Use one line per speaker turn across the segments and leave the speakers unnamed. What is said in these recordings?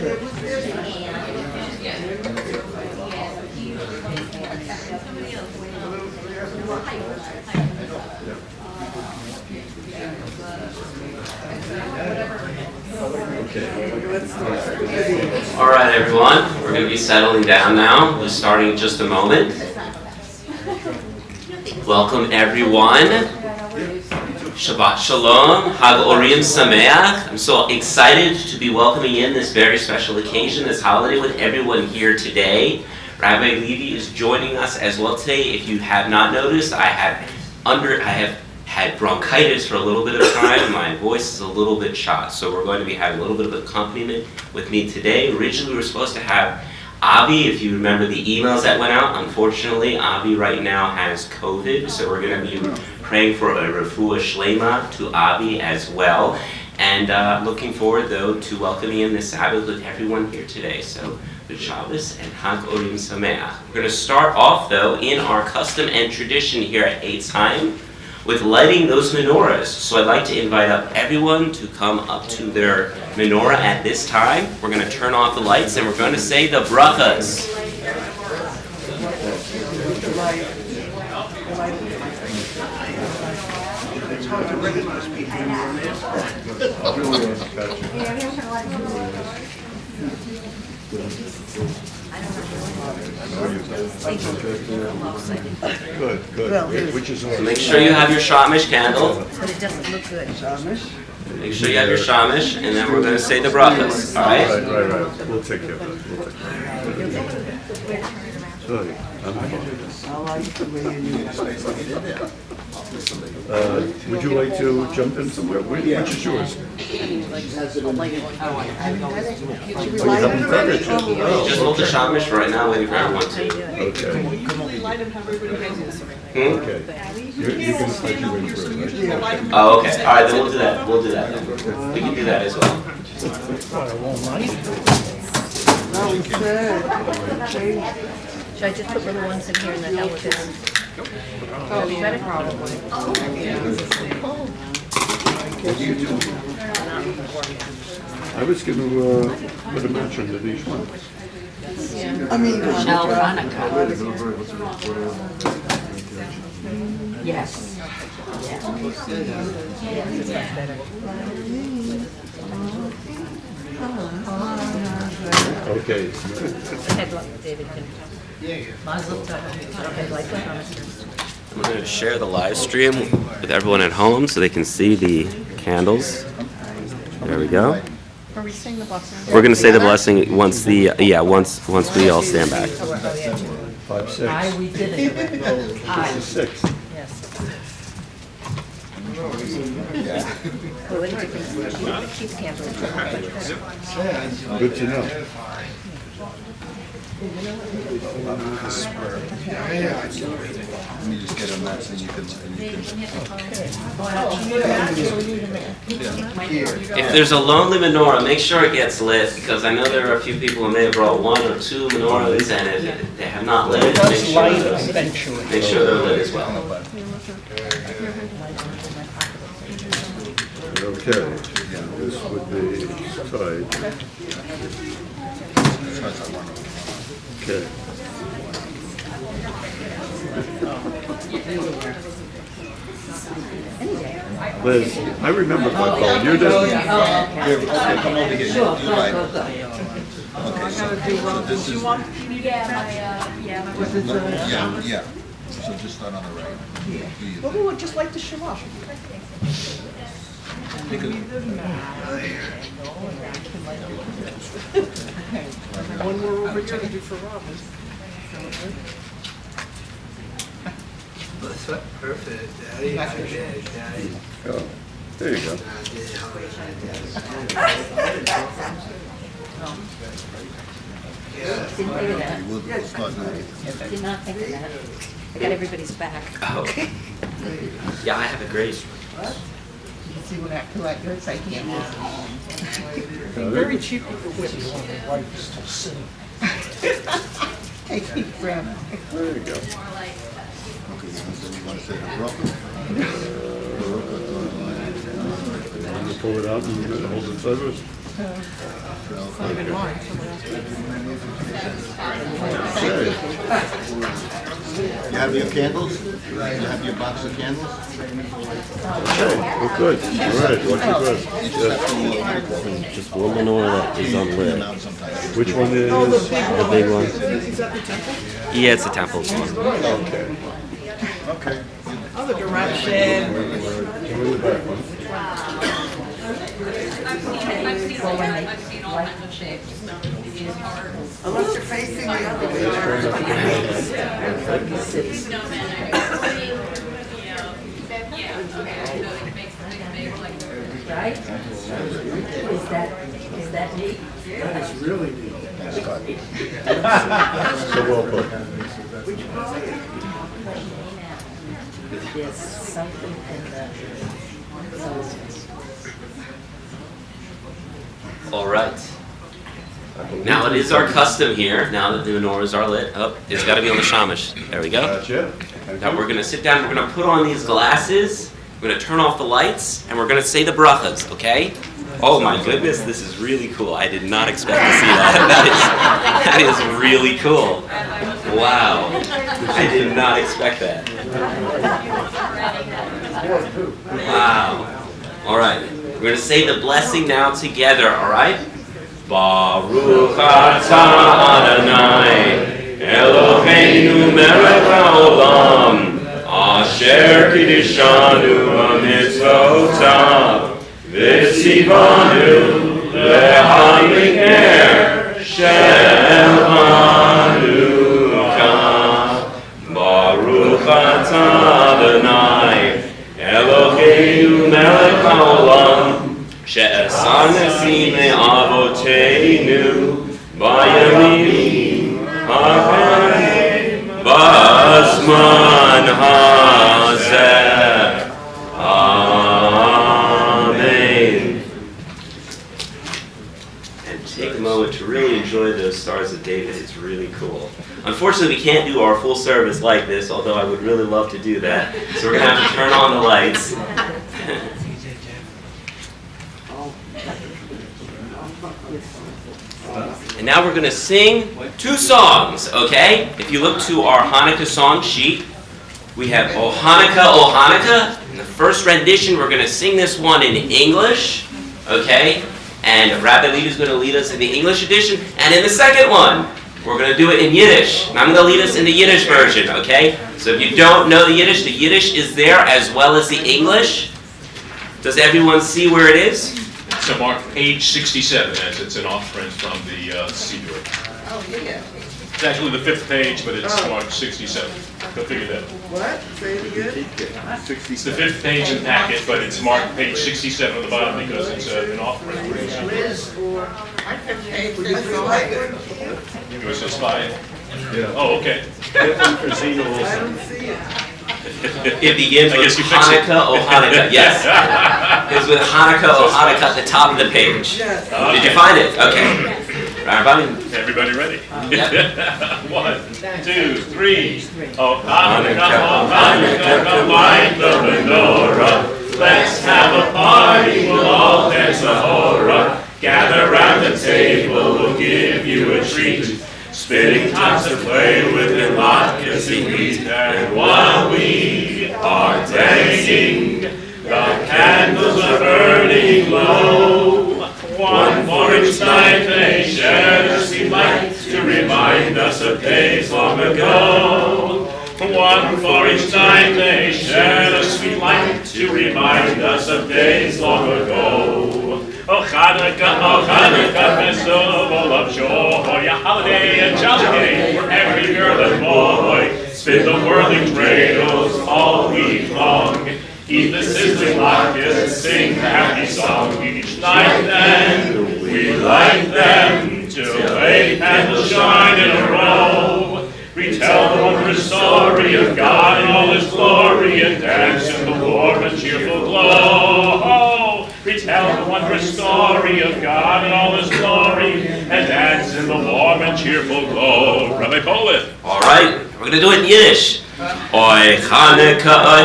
All right, everyone, we're going to be settling down now. We're starting in just a moment. Welcome, everyone. Shabbat Shalom, Hag Orim Sameach. I'm so excited to be welcoming in this very special occasion, this holiday, with everyone here today. Rabbi Levy is joining us as well today. If you have not noticed, I have had bronchitis for a little bit of time. My voice is a little bit shot, so we're going to be having a little bit of accompaniment with me today. Originally, we were supposed to have Avi, if you remember the emails that went out. Unfortunately, Avi right now has COVID, so we're going to be praying for a refuah shlema to Avi as well. And looking forward, though, to welcoming in this Sabbath with everyone here today. So, good Shabbos and Hag Orim Sameach. We're going to start off, though, in our custom and tradition here at Eitz Chaim with lighting those menorahs. So I'd like to invite up everyone to come up to their menorah at this time. We're going to turn off the lights and we're going to say the brachas.
Good.
So make sure you have your shamish candle.
But it doesn't look good.
Make sure you have your shamish, and then we're going to say the brachas. All right?
Right. We'll take care of that. Sorry, I'm fine.
I like the way you
Would you like to jump in somewhere? Which is yours? Oh, you haven't done it yet? Oh,
Just hold the shamish right now, waiting for everyone to.
okay. Okay. You can start your way through it, right?
Oh, okay. All right, then we'll do that. We'll do that then. We can do that as well.
Should I just put little ones in here and then hell with this? Oh, you better probably.
I was going to put a match under each one.
Yes.
Okay.
David can.
I'm going to share the live stream with everyone at home so they can see the candles. There we go.
Are we saying the blessing?
We're going to say the blessing once we all stand back.
5, 6.
We did it.
This is 6.
Yes. Well, what a difference. Keep the candle.
Good to know.
Let me just get a match and you can.
If there's a lonely menorah, make sure it gets lit, because I know there are a few people who may have brought 1 or 2 menorahs, and if they have not lit it, make sure they're lit as well.
Okay. This would be 5. Okay. Liz, I remember my phone. You didn't.
Here, okay, come over here. You're right. Okay, so this is. Yeah. So just start on the right.
Well, we would just like to show off. One more over to do for Robin.
Perfect, Daddy. Daddy.
Oh, there you go.
Didn't think of that.
We'll start now.
Did not think of that. I got everybody's back.
Oh. Yeah, I have a great.
see what I collect. Looks like he has.
Very cheap with the whips.
I keep grabbing.
There you go.
Okay, so you want to say the broken?
You pull it out and hold it sideways.
Not even mine, someone else.
Okay.
You have your candles? You have your box of candles?
Okay, well, good. All right, look at this.
Just one menorah that is unlit.
Which one is?
Oh, the big one.
The big one.
Is that the temple?
Yeah, it's the temple's one.
Okay.
Okay.
Other direction.
Unless you're facing the other way.
Right? Is that neat?
So well put.
There's something in the.
All right. Now it is our custom here, now that the menorahs are lit. Oh, it's got to be on the shamash. There we go.
Gotcha.
Now we're going to sit down, we're going to put on these glasses, we're going to turn off the lights, and we're going to say the brachas, okay? Oh my goodness, this is really cool. I did not expect to see that. That is really cool. Wow. I did not expect that. Wow. All right. We're going to say the blessing now together, all right? Baruch atah Adonai Eloheinu melech haolam asher kiddushanu b'mitzvotav v'tzivanu lehamik ner shel Hanukkah. Baruch atah Adonai Eloheinu melech haolam she'asa nasi me'avoteinu bayamim ha'chaim b'zman hazeh. Amen. And take a moment to really enjoy those Stars of David. It's really cool. Unfortunately, we can't do our full service like this, although I would really love to do that. So we're going to have to turn on the lights. And now we're going to sing 2 songs, okay? If you look to our Hanukkah song sheet, we have O Hanukkah, O Hanukkah. In the first rendition, we're going to sing this one in English, okay? And Rabbi Lee is going to lead us in the English edition. And in the second one, we're going to do it in Yiddish. And I'm going to lead us in the Yiddish version, okay? So if you don't know the Yiddish is there as well as the English. Does everyone see where it is?
So mark page 67, as it's an offprint from the Siddur.
Oh, yeah.
It's actually the 5th page, but it's marked 67. Go figure that.
What? Say it again?
It's the 5th page in the packet, but it's marked page 67 on the bottom because it's an offprint.
My fifth page says so I could.
Yours says 5?
Yeah.
Oh, okay.
I don't see it.
It begins
I
with
guess you fix it.
Hanukkah, O Hanukkah. Yes. It's with Hanukkah, O Hanukkah at the top of the page.
Yes.
Did you find it? Okay. Everybody?
Everybody ready?
Yep.
1, 2, 3. Oh, Hanukkah, light the menorah. Let's have a party, we'll all dance a hora. Gather round the table, we'll give you a treat. Spinning tops to play with and latkes and wheat. And while we are dancing, the candles are burning low. One for each night they shed a sweet light to remind us of days long ago. One for each night they shed a sweet light to remind us of days long ago. Oh Hanukkah, festival of joy, a holiday and jolly day for every girl and boy. Spin the whirling cradles all week long. Eat the sizzling latkes, sing a happy song each night. Then we light them till 8 candles shine in a row. Retell the wondrous story of God in all His glory and dance in the warm and cheerful glow. Retell the wondrous story of God in all His glory and dance in the warm and cheerful glow. Rabbi Polit.
All right. We're going to do it in Yiddish. Oy Hanukkah,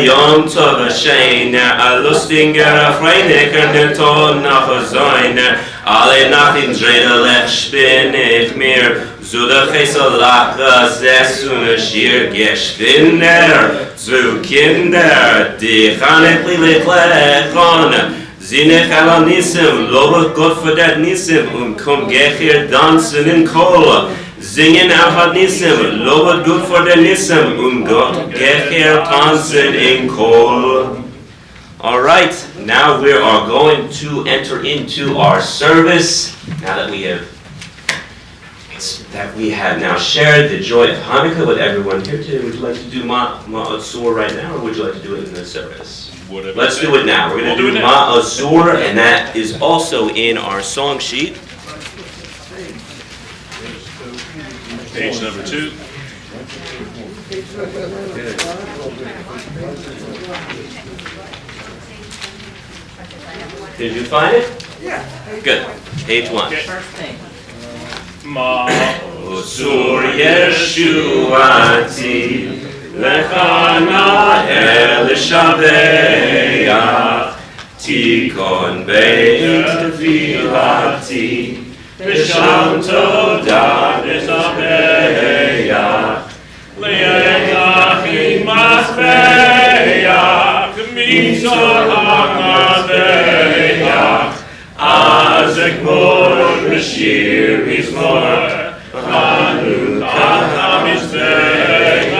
Yom Tov Hashem, a lustiger, a freilicher, den Ton nach Zayne. Alle Nachtin Dredelech spinnet mir, zu der Chesolach sessun Schir Gespinner, zu Kinder, die Chanek Lilech Zine Chalanissim, lobe Gott für das Nissim, komm gechir tanzen in Kohl. Singen Ahad Nissim, lobe Gott für das Nissim, Gott gechir tanzen in Kohl. Alright, now we are going to enter into our service, now that we have now shared the joy of Hanukkah with everyone here today. Would you like to do Ma'asur right now, or would you like to do it in the service?
Whatever.
Let's do it now. We're going to
We'll
do
do it now.
Ma'asur, and that is also in our song sheet.
Page number 2.
Did you find it? Yeah. Good. Page 1.
First thing.
Ma'asur Yeshuati Lechana El Shabeach Tikon Beit Tefilati V'sham Todah V'Zabeach
Le'etachin Masbeach Mitzor HaMasbeach Azek Mor B'shir Mizmor Chanukah HaMizbeach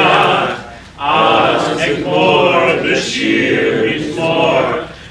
Azek Mor B'shir Mizmor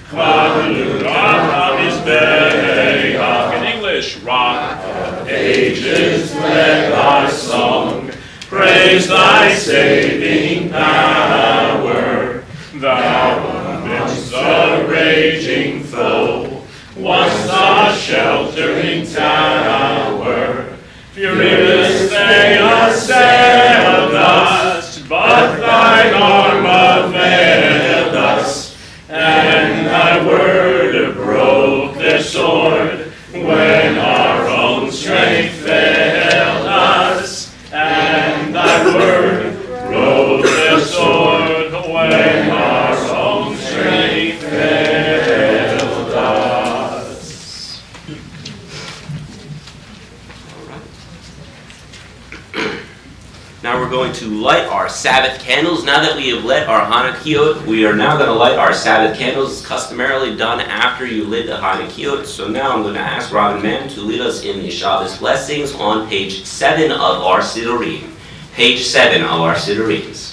Chanukah HaMizbeach. In English, Rock of Ages, let thy song praise thy saving power. Thou amidst the raging foe, once a sheltering tower. Furious they assailed us, but thine arm availed us, and thy word broke their sword when our own strength failed us. And thy word broke their sword when our own strength failed us.
Now we're going to light our Sabbath candles. Now that we have lit our Hanukkah, we are now going to light our Sabbath candles. It's customarily done after you lit the Hanukkah. So now I'm going to ask Robin Mann to lead us in the Shabbos blessings on page 7 of our Siddurim. Page 7 of our Siddurims.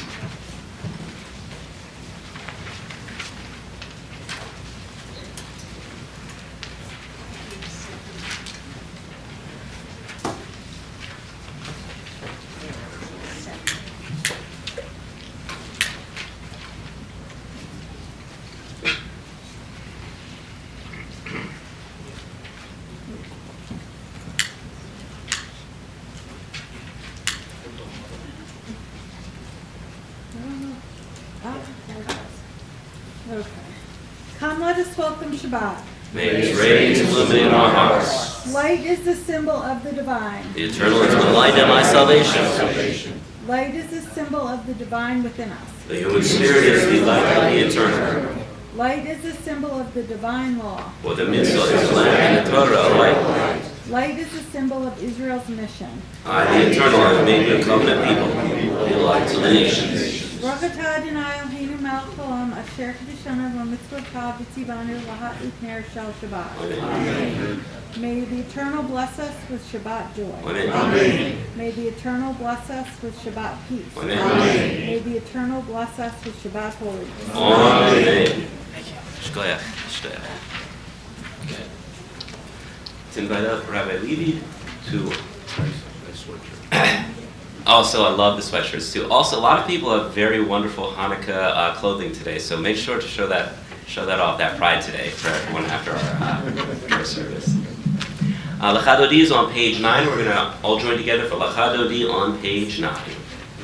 Okay. Come, let us welcome Shabbat.
May His rays illuminate our hearts.
Light is the symbol of the divine.
The eternal is my light and my salvation.
Light is the symbol of the divine within us.
The human spirit is the light of the eternal.
Light is the symbol of the divine law.
For the mitzvah is the lamp and the Torah a light.
Light is the symbol of Israel's mission.
I, the eternal, have made you a covenant people, be a light to the nations.
Baruch atah Adonai Eloheinu melech haolam asher kedeshanu v'mitzvotav v'tzivanu laha'it ner shel Shabbat. May the eternal bless us with Shabbat joy.
Amen.
May the eternal bless us with Shabbat peace.
Amen.
May the eternal bless us with Shabbat holiness.
Amen. Shkoyach. Let's invite up Rabbi Levi to. Also, I love the sweatshirts too. Also, a lot of people have very wonderful Hanukkah clothing today, so make sure to show that off, that pride today for everyone after our service. Lecha Dodi is on page 9. We're going to all join together for Lecha Dodi on page 9.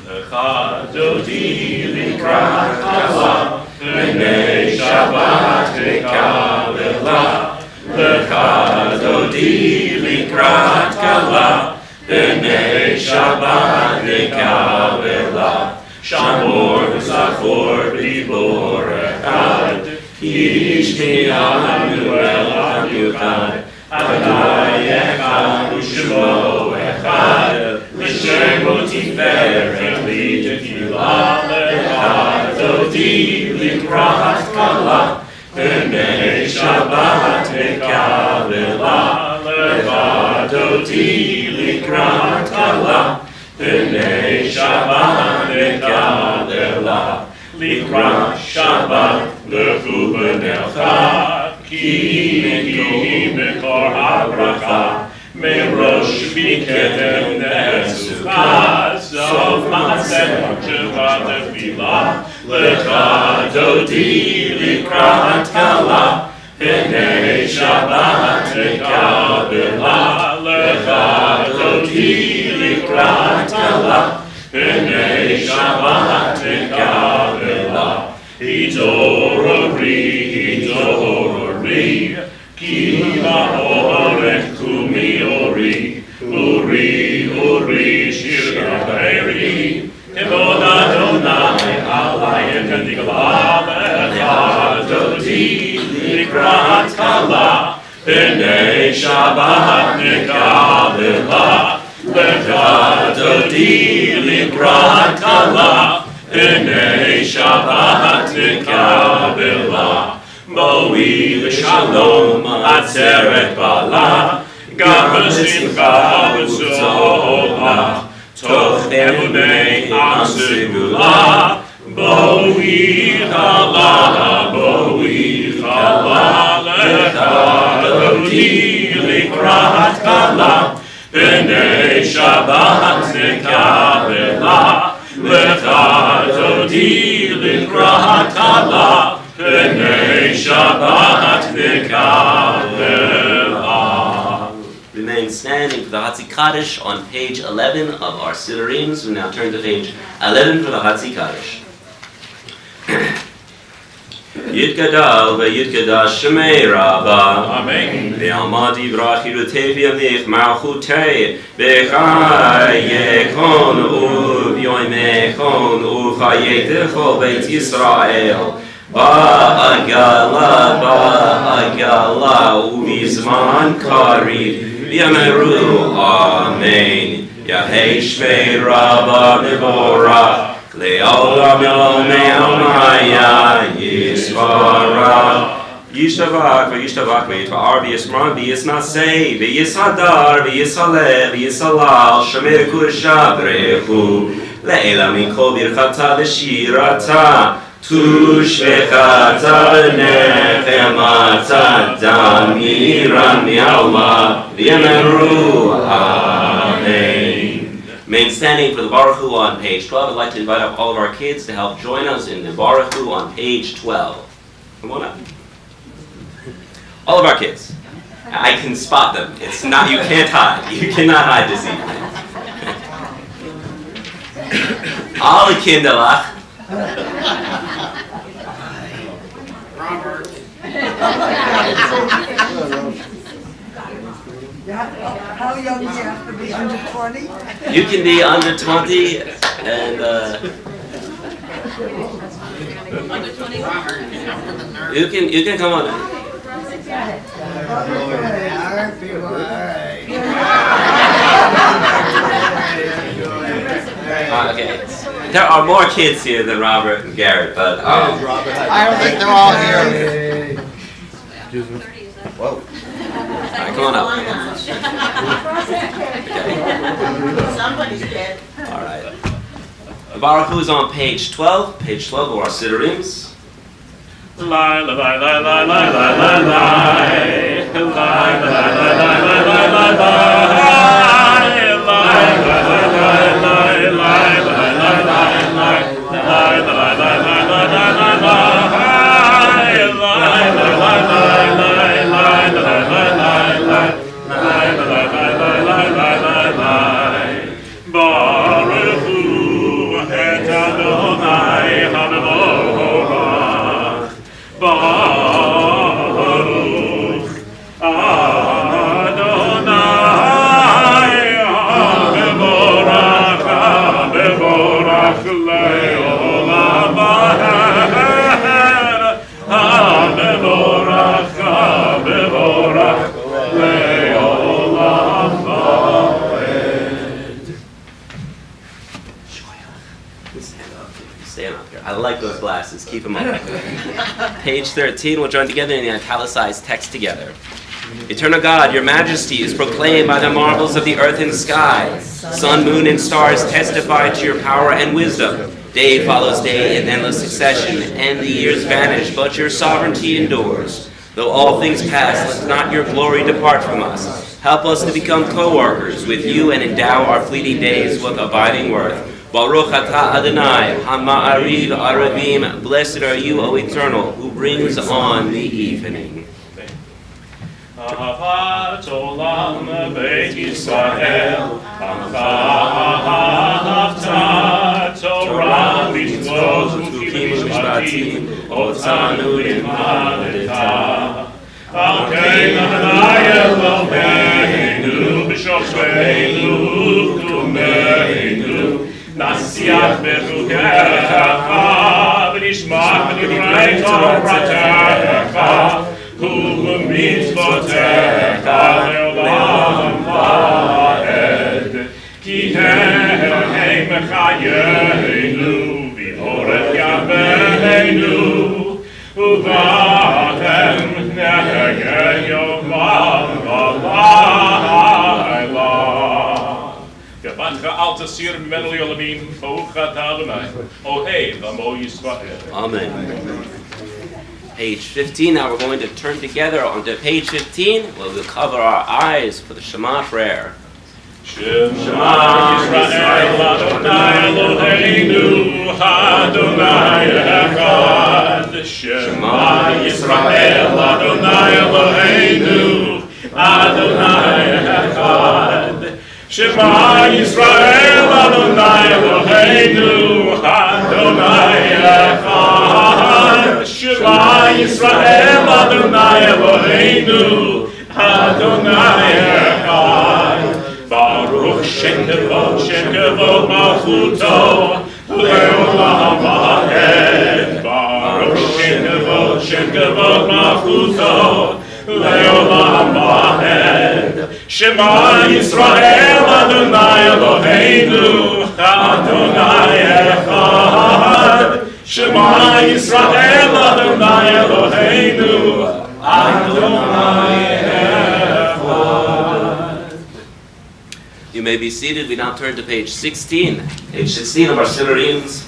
Lecha Dodi likrat kala, b'nei Shabbat v'kavela. Lecha Dodi likrat kala, b'nei Shabbat v'kavela. Shamor v'zachor b'dibor echad, ish mi'anu el hamiuchad. Adonai echad u'shemo echad, l'shemo tiferet litefila lecha dodi likrat kala, b'nei Shabbat mekabela lecha dodi likrat kala, b'nei Shabbat mekabela likrat Shabbat lechu b'necha. Ki mekor habracha merosh biketem nesucha sof maaseh Shabbat tefila lecha dodi likrat kala b'nei Shabbat mekabela lecha dodi likrat kala b'nei Shabbat mekabela Hidorori, ki ma'orech kumiori, uri, shiraberi, Kevod Adonai, alayim kadigla, lecha dodi, likrat kala, b'nei Shabbat mekabela, lecha dodi, likrat kala, b'nei Shabbat mekabela, Mo'i l'shalom atzeret bala, gam b'simcha v'zola, toch emunei am segula, Mo'i chala, lecha dodi likrat kala, b'nei Shabbat mekabela, lecha dodi likrat kala, b'nei Shabbat mekabela.
Remain standing for the Hatzi Kaddish on page 11 of our Sidurims. We now turn to page 11 for the Hatzi Kaddish. Yitgadal v'yitgadash shemei Rabbah.
Amen.
Ve'almad yivrach yirutei v'yamich malchutei v'chai yekon u'v'yoimechon u'chayetecho beit Yisrael. Ba'agala u'vizman kariv v'yameru Amen. Yahei shmei Rabbah mevorach Le'olam yomei Yisvara Yishtabak v'yitvar v'yisman v'yisnasei v'yishadar v'yishaleh v'yishalal Shemer kursha brechu Le'ela min kol birchata v'shirata Tushvechata v'nechemata damiran mi'alma v'yameru Amen. Remain standing for the Baruch Hu on page 12. I'd like to invite up all of our kids to help join us in the Baruch Hu on page 12. Come on up. All of our kids. I can spot them. It's not, you can't hide. You cannot hide this evening. Alle Kinderlach.
Robert.
How young do you have to be, under 20?
You can be under 20 and you can come on in. Okay. There are more kids here than Robert and Garrett, but
I don't think they're all here. Whoa.
alright, come on up.
Somebody's dead.
Alright. Baruch Hu is on page 12 of our Sidurims.
Lie, lie, lie, lie, lie, lie, lie, lie, lie. Lie, lie, lie, lie, lie, lie, lie, lie, Baruch Hu et Adonai Baruch Adonai
those glasses. Keep them up. Page 13, we'll join together in the italicized text together. Eternal God, your majesty is proclaimed by the marvels of the earth and sky. Sun, moon, and stars testify to your power and wisdom. Day follows day in endless succession, and the years vanish, but your sovereignty endures. Though all things pass, let not your glory depart from us. Help us to become co-workers with you and endow our fleeting days with abiding worth. Baruch atah Adonai, Hama'ariv Aravim, blessed are you, O Eternal, who brings on the evening.
Ahavat olam beit Yisrael, ahavta Torah mitzvot u'kim mishpatim, otanu limadeta. Akein Adonai Eloheinu, b'shofreinu u'kumeinu, nasiach bechukecha, v'nishmach b'divrei Toratecha, u'mitzvotecha le'olam va'ed, ki hem chayenu, v'orech yaveinu, u'va'hem neged yomam v'layla. Gebatcha al tasir mimenu li'olamim, Baruch atah Adonai, Ohei v'amo Yisrael.
Amen. Page 15, now we're going to turn together onto page 15, where we'll cover our eyes for the Shema prayer.
Shema Yisrael Adonai Eloheinu Adonai Echad. Shema Yisrael Adonai Eloheinu Adonai Echad. Shema Yisrael Adonai Eloheinu Adonai Echad. Shema Yisrael Adonai Eloheinu Adonai Echad. Baruch Shem Kevod Malchuto Leolam Va'ed. Baruch Shem Kevod Malchuto Leolam Va'ed. Shema Yisrael Adonai Eloheinu Adonai Echad. Shema Yisrael Adonai Eloheinu Adonai Echad.
You may be seated. We now turn to page 16. Page 16 of our Sidurims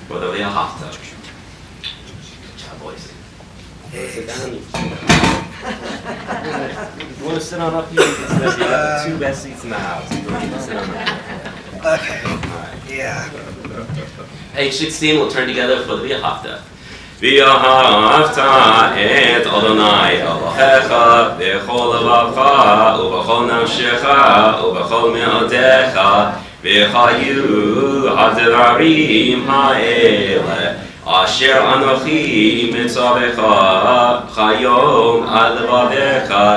for the Leahafta. Ciao, boys. Sit down. If you want to sit on up here, you can sit up here. The two best seats in the house. You can sit on up here.
Okay.
All right.
Yeah.
Page 16, we'll turn together for the V'ahavta. V'ahavta et Adonai Elohecha b'chol levacha u'b'chol nafshecha u'b'chol me'odecha v'chayu ha'devarim ha'ele asher anochi mitzavecha chayom ad levavecha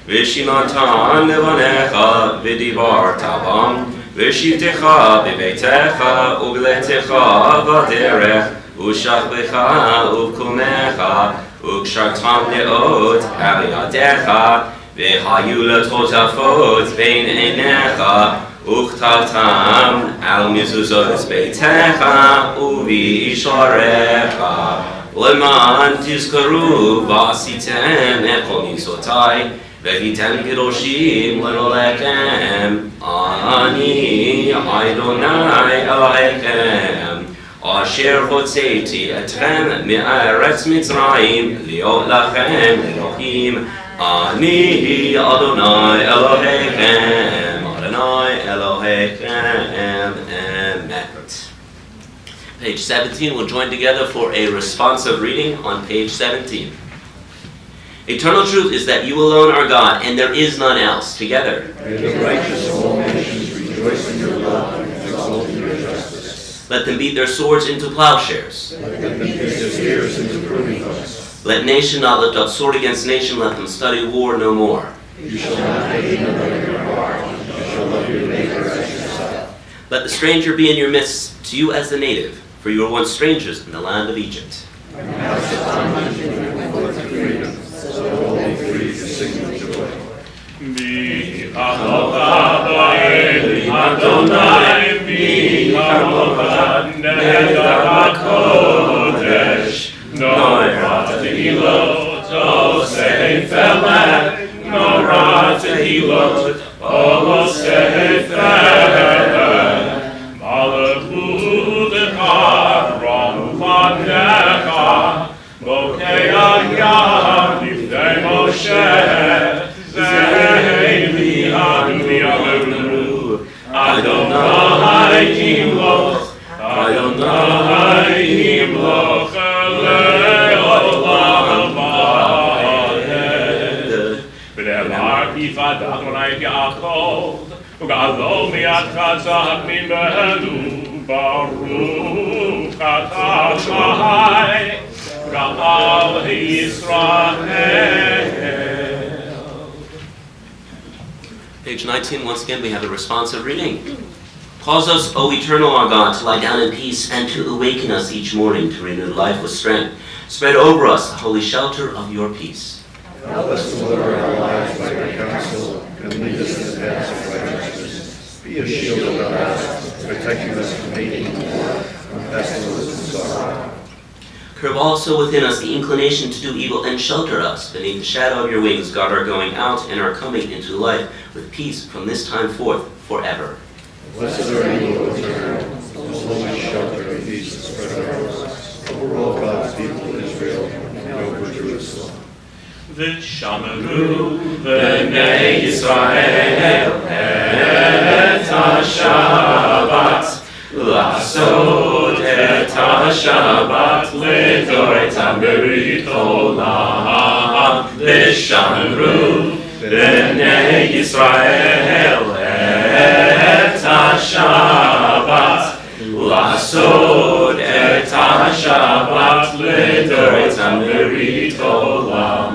v'shinatan levanecha v'dibarta bam v'shivtecha b'beitecha u'b'letecha v'derech u'shachbecha u'kumecha u'kshartam le'ot al yadecha v'hayu letotafot bein einecha u'chtavtam al mezuzot beitecha u'v'isharecha leman tizkaru v'asitem echol mitzvotai Vehitem Kedoshim Lenolechem Ani Adonai Elohechem Asher Hotzeti Etchem Me'eretz Mitzrayim Liot Lachem Elohim Ani Adonai Elohechem Adonai Elohechem Emet. Page 17, we'll join together for a responsive reading on page 17. Eternal truth is that you alone are God, and there is none else. Together.
May the righteous of all nations rejoice in your love and exult in your justice.
Let them beat their swords into plowshares.
Let them beat their spears into pruning hooks.
Let nation not lift up sword against nation, let them study war no more.
You shall not hate another in your heart. You shall love your neighbor as yourself.
Let the stranger be in your midst, to you as the native, for you were once strangers in the land of Egypt.
And now shall find you bring forth to freedom. So all be free to sing with joy.
Adonai, tehilot, osei felek, nora tehilot, osei felek. Malachu decha, ramu lanecha, bokei ayah, lifnei Moshe, zei adu yamenu, Adonai yimloch, Adonai yimloch, le'olam va'ed. V'nehemar bifad Adonai Yaakov, Ugalo mi'atcha tzahak mimenu, Baruch atah Shai, Ga'al Yisrael.
Page 19, once again, we have a responsive reading. Cause us, O eternal our God, to lie down in peace and to awaken us each morning to renewed life with strength. Spread over us the holy shelter of your peace.
Help us to deliver our lives by your counsel and lead us in the paths of righteousness. Be a shield about us, protecting us from hating war, from pestilence and sorrow.
Curb also within us the inclination to do evil and shelter us. Beneath the shadow of your wings, guard our going out and our coming into life with peace from this time forth forever.
Blessed are you, O eternal, whose holy shelter of peace is spread over us, over all God's people Israel, and over Jerusalem.
V'shameru b'nei Yisrael et ha-Shabbat, L'asot et ha-Shabbat le'doretam berit olam. V'shameru b'nei Yisrael et ha-Shabbat, L'asot et ha-Shabbat le'doretam berit olam.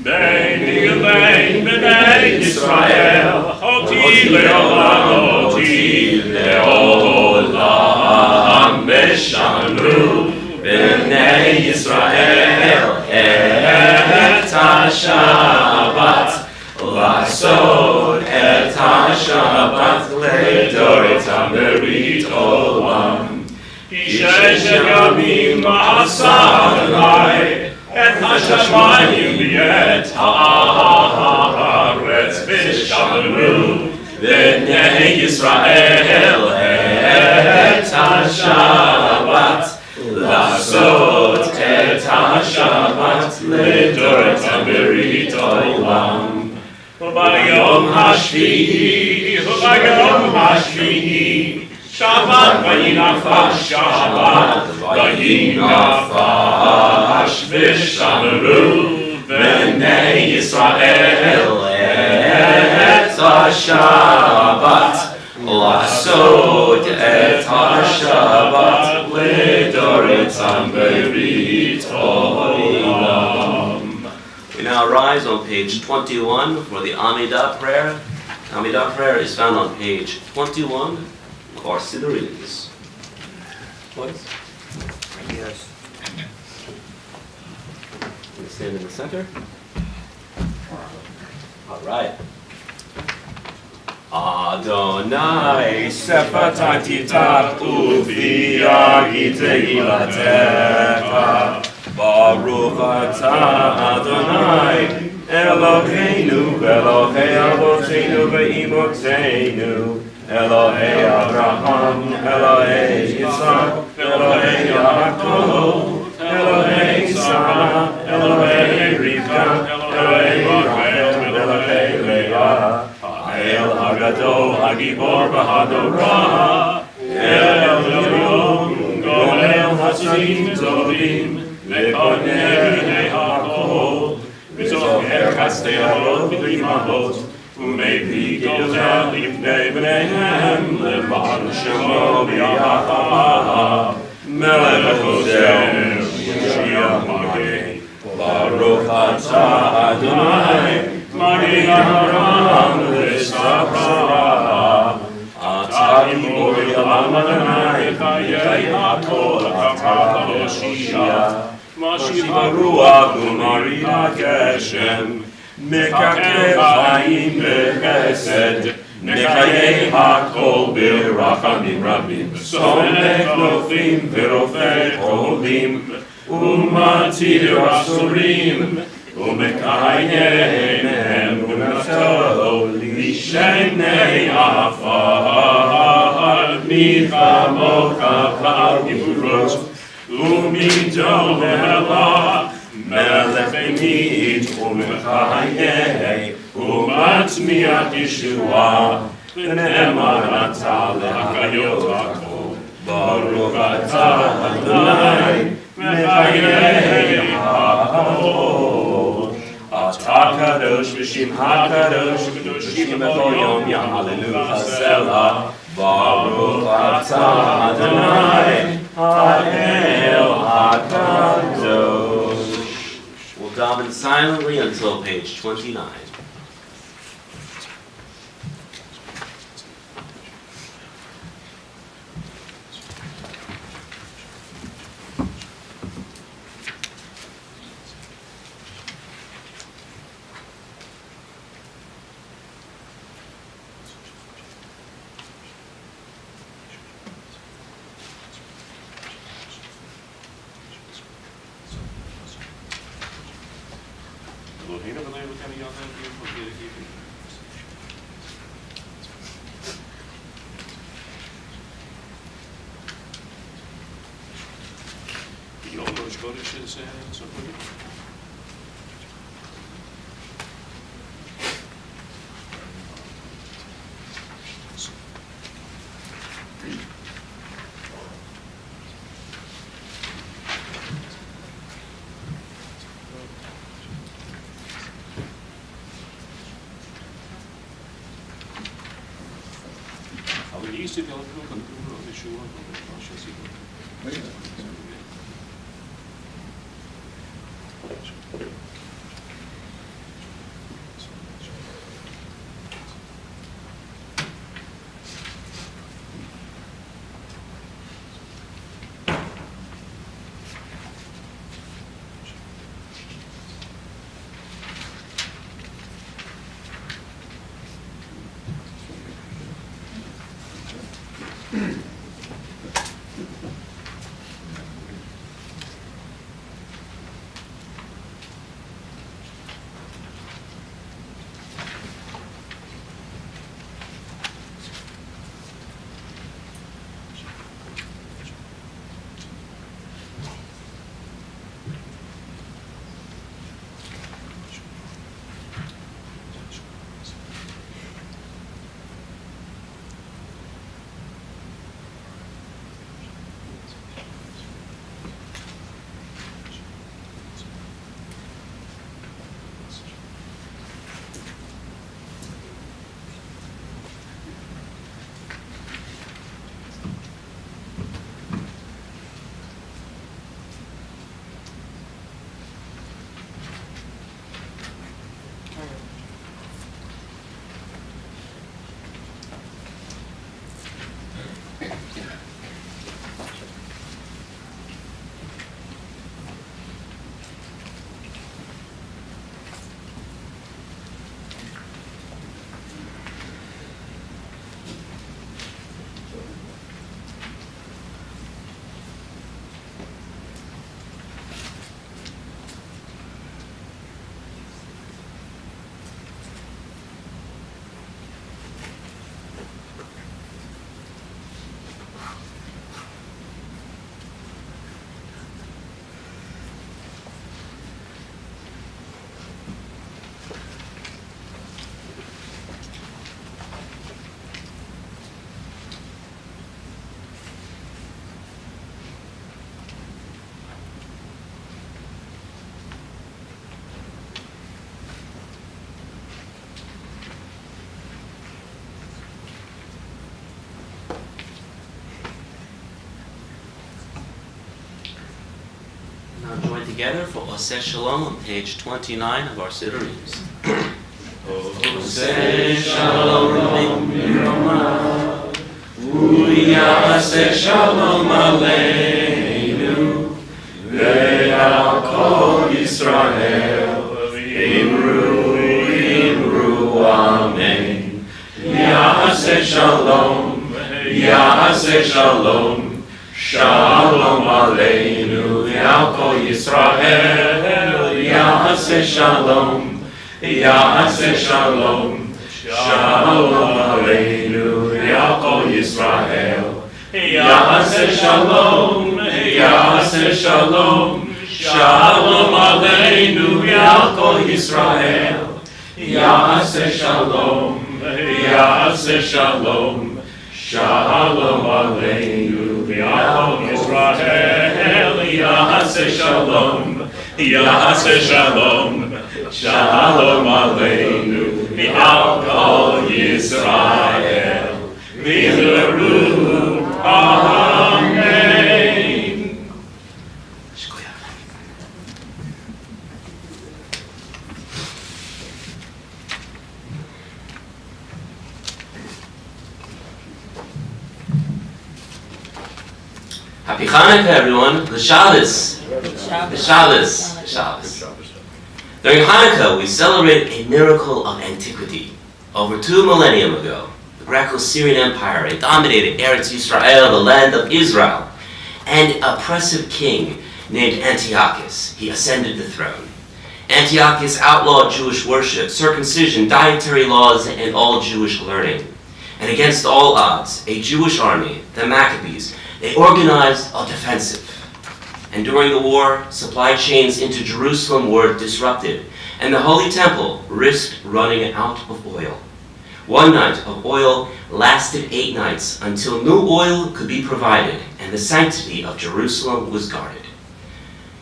B'nei b'nei Yisrael, oti le'olam, oti le'olam. V'shameru b'nei Yisrael et ha-Shabbat, L'asot et ha-Shabbat le'doretam berit olam. Ishesh yamim ma'asa Adonai, et hashamayim v'et ha'aretz. V'shameru b'nei Yisrael et ha-Shabbat, L'asot et ha-Shabbat le'doretam berit olam. V'bayom hashvi'i, v'bayom hashvi'i, Shabbat vayinafash, Shabbat vayinafash. V'shameru b'nei Yisrael et ha-Shabbat, L'asot et ha-Shabbat le'doretam berit olam. We now rise on page 21 for the Amidah prayer. Amidah prayer is found on page 21 of our Siddur readings. Please.
Yes.
We stand in the center. All right. Adonai sefatati tatu v'yagi tehilatecha. Baruch atah Adonai Eloheinu Elohei Avoteinu ve'imotzeinu, Elohei Abraham, Elohei Yitzhak, Elohei Yaakov, Elohei Sarah, Elohei Rivka, Elohei Rachel, Elohei Leah, Ha'el Hagadol Hagibor Bahadorah, El Elyon Gomel Hasadim Tovim, Ve'konei HaKol, V'zocher Kastei Harot V'imahot, U'mei Gilgal Livnei B'neihem, Le'man Shemo B'yachah, Melech Hosher, Yeshia Mageh, Baruch atah Adonai, Mageh Avraham V'Sarah, Atah Gibor Olam Adonai, Chayei HaKol, Atah Hoshia, Mashiach Ruach U'Marina Geshem, Mekakev Chaim B'Chesed, Mechayei HaKol B'Rachamim Rabim, Somech Nofim V'Rofei Cholim,
Umatir asurim, umekayem, umato, lishenei afar, michamocha pagurot, umidol melah, melech emit, umekayem, umatmiat Yeshua, v'nemar atah lehakayot hakol, baruch atah Adonai, Mechayei HaKol. Atah kadosh v'shem hakadosh v'doshim b'chol yom hallelujah selah. Baruch atah Adonai Ha'el HaKadosh.
We'll daven silently until page 29. Now join together for Oseh Shalom on page 29 of our Siddurim. Oseh Shalom Yiromah, Uyaseh Shalom Aleinu, Ve'al Kol Yisrael, Imru, Imru, Amen. Yaseh Shalom, Yaseh Shalom, Shalom Aleinu,
Ya'ko Yisrael, Ya'aseh Shalom, Ya'aseh Shalom, Shalom Aleinu, Ya'ko Yisrael, Ya'aseh Shalom, Ya'aseh Shalom, Shalom Aleinu, Ya'ko Yisrael, Ya'aseh Shalom, Ya'aseh Shalom, Shalom Aleinu, Ya'ko Yisrael, Ya'aseh Shalom, Ya'aseh Shalom, Shalom Aleinu, Ya'ko Yisrael, V'yilaru, Amen.
Happy Hanukkah, everyone. The Shabbos. The Shabbos. The Shabbos. During Hanukkah, we celebrate a miracle of antiquity. Over 2 millennia ago, the Greco-Syrian Empire had dominated Eretz Yisrael, the land of Israel, and an oppressive king named Antiochus. He ascended the throne. Antiochus outlawed Jewish worship, circumcision, dietary laws, and all Jewish learning. And against all odds, a Jewish army, the Maccabees, they organized a defensive. And during the war, supply chains into Jerusalem were disrupted, and the Holy Temple risked running out of oil. One night of oil lasted 8 nights until new oil could be provided, and the sanctity of Jerusalem was guarded.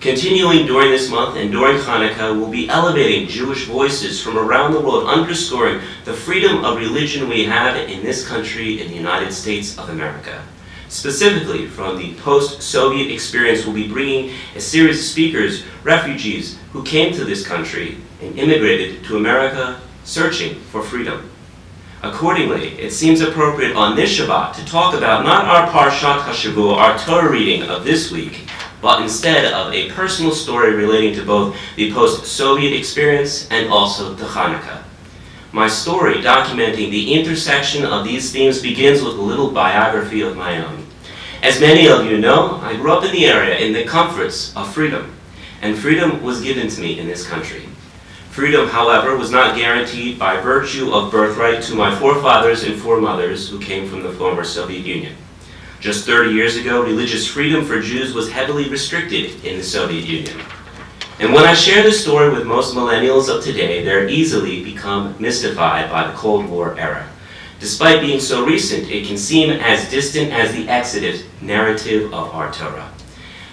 Continuing during this month and during Hanukkah, we'll be elevating Jewish voices from around the world, underscoring the freedom of religion we have in this country, in the United States of America. Specifically, from the post-Soviet experience, we'll be bringing a series of speakers, refugees who came to this country and immigrated to America searching for freedom. Accordingly, it seems appropriate on this Shabbat to talk about not our Parshat HaShavua, our Torah reading of this week, but instead of a personal story relating to both the post-Soviet experience and also to Hanukkah. My story documenting the intersection of these themes begins with a little biography of my own. As many of you know, I grew up in the area in the comforts of freedom, and freedom was given to me in this country. Freedom, however, was not guaranteed by virtue of birthright to my forefathers and foremothers who came from the former Soviet Union. Just 30 years ago, religious freedom for Jews was heavily restricted in the Soviet Union. And when I share this story with most millennials of today, they're easily become mystified by the Cold War era. Despite being so recent, it can seem as distant as the Exodus narrative of our Torah.